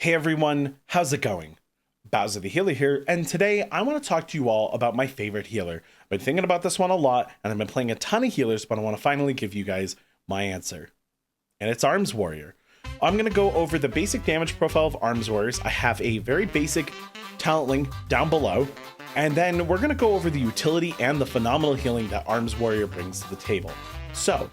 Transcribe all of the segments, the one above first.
Hey everyone, how's it going? Bowser the Healer here, and today I want to talk to you all about my favorite healer. I've been thinking about this one a lot, and I've been playing a ton of healers, but I want to finally give you guys my answer. And it's Arms Warrior. I'm going to go over the basic damage profile of Arms Warriors. I have a very basic talent link down below, and then we're going to go over the utility and the phenomenal healing that Arms Warrior brings to the table. So,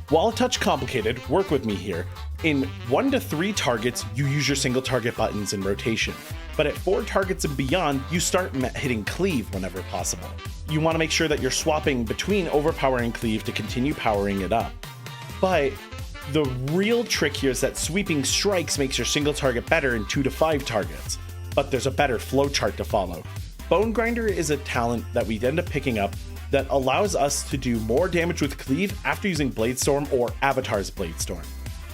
while a touch complicated, work with me here. In 1 to 3 targets, you use your single target buttons in rotation. But at 4 targets and beyond, you start hitting cleave whenever possible. You want to make sure that you're swapping between overpowering cleave to continue powering it up. But the real trick here is that sweeping strikes makes your single target better in 2 to 5 targets. But there's a better flow chart to follow. Bone Grinder is a talent that we end up picking up that allows us to do more damage with cleave after using Bladestorm or Avatar's Bladestorm.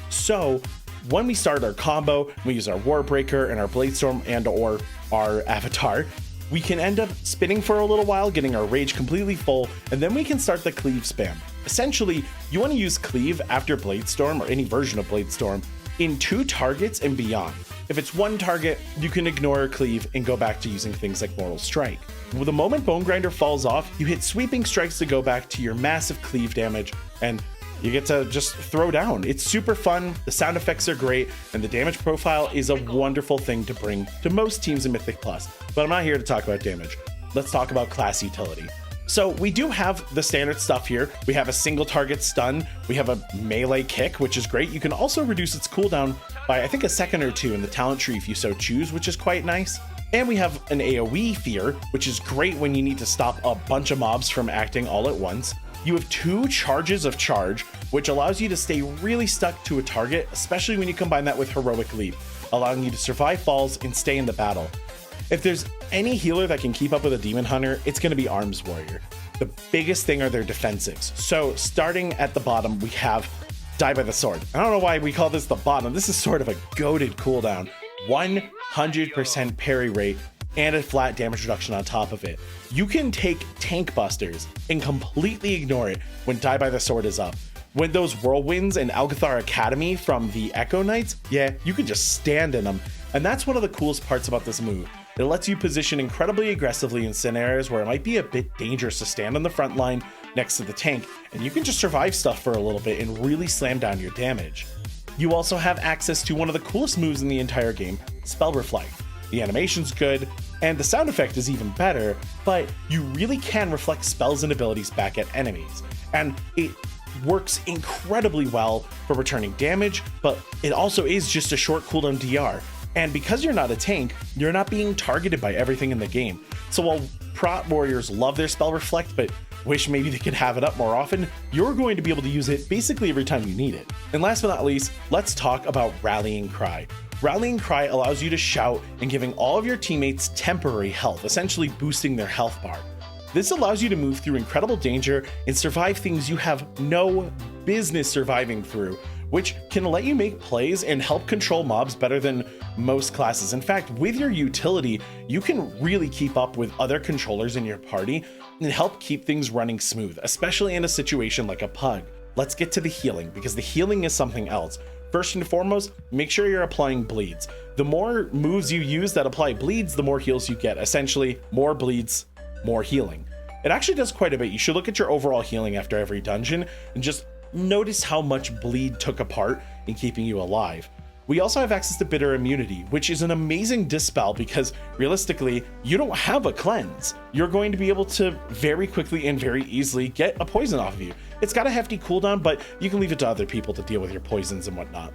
So when we start our combo, we use our Warbreaker and our Bladestorm and or our Avatar, we can end up spinning for a little while, getting our rage completely full, and then we can start the cleave spam. Essentially, you want to use cleave after Bladestorm or any version of Bladestorm in 2 targets and beyond. If it's 1 target, you can ignore cleave and go back to using things like Mortal Strike. Well, the moment Bone Grinder falls off, you hit sweeping strikes to go back to your massive cleave damage, and you get to just throw down. It's super fun, the sound effects are great, and the damage profile is a wonderful thing to bring to most teams in Mythic Plus. But I'm not here to talk about damage. Let's talk about class utility. So we do have the standard stuff here. We have a single target stun. We have a melee kick, which is great. You can also reduce its cooldown by I think a second or 2 in the talent tree if you so choose, which is quite nice. And we have an AoE fear, which is great when you need to stop a bunch of mobs from acting all at once. You have 2 charges of charge, which allows you to stay really stuck to a target, especially when you combine that with Heroic Leap, allowing you to survive falls and stay in the battle. If there's any healer that can keep up with a Demon Hunter, it's going to be Arms Warrior. The biggest thing are their defensives. So starting at the bottom, we have Die by the Sword. I don't know why we call this the bottom. This is sort of a goated cooldown. 100% parry rate and a flat damage reduction on top of it. You can take Tank Busters and completely ignore it when Die by the Sword is up. When those Whirlwinds and Algathar Academy from the Echo Knights, yeah, you can just stand in them. And that's one of the coolest parts about this move. It lets you position incredibly aggressively in scenarios where it might be a bit dangerous to stand on the front line next to the tank, and you can just survive stuff for a little bit and really slam down your damage. You also have access to one of the coolest moves in the entire game, Spell Reflect. The animation's good, and the sound effect is even better, but you really can reflect spells and abilities back at enemies. And it works incredibly well for returning damage, but it also is just a short cooldown DR. And because you're not a tank, you're not being targeted by everything in the game. So while prot warriors love their Spell Reflect, but wish maybe they could have it up more often, you're going to be able to use it basically every time you need it. And last but not least, let's talk about Rallying Cry. Rallying Cry allows you to shout and giving all of your teammates temporary health, essentially boosting their health bar. This allows you to move through incredible danger and survive things you have no business surviving through, which can let you make plays and help control mobs better than most classes. In fact, with your utility, you can really keep up with other controllers in your party and help keep things running smooth, especially in a situation like a pug. Let's get to the healing, because the healing is something else. First and foremost, make sure you're applying bleeds. The more moves you use that apply bleeds, the more heals you get. Essentially, more bleeds, more healing. It actually does quite a bit. You should look at your overall healing after every dungeon and just notice how much bleed took a part in keeping you alive. We also have access to Bitter Immunity, which is an amazing dispel because realistically, you don't have a cleanse. You're going to be able to very quickly and very easily get a poison off of you. It's got a hefty cooldown, but you can leave it to other people to deal with your poisons and whatnot.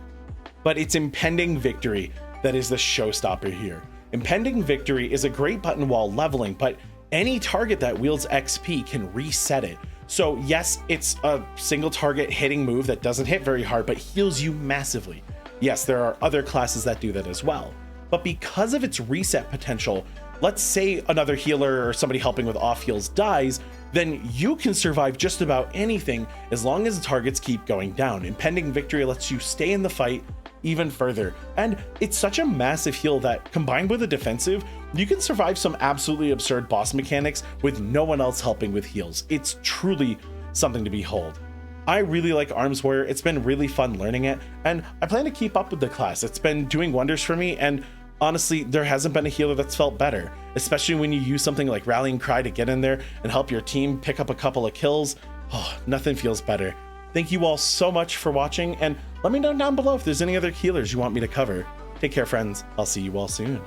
But it's Impending Victory that is the showstopper here. Impending Victory is a great button while leveling, but any target that wields XP can reset it. So yes, it's a single target hitting move that doesn't hit very hard, but heals you massively. Yes, there are other classes that do that as well. But because of its reset potential, let's say another healer or somebody helping with off heals dies, then you can survive just about anything as long as the targets keep going down. Impending Victory lets you stay in the fight even further. And it's such a massive heal that combined with a defensive, you can survive some absolutely absurd boss mechanics with no one else helping with heals. It's truly something to behold. I really like Arms Warrior. It's been really fun learning it, and I plan to keep up with the class. It's been doing wonders for me, and honestly, there hasn't been a healer that's felt better, especially when you use something like Rallying Cry to get in there and help your team pick up a couple of kills. Oh, nothing feels better. Thank you all so much for watching, and let me know down below if there's any other healers you want me to cover. Take care, friends. I'll see you all soon.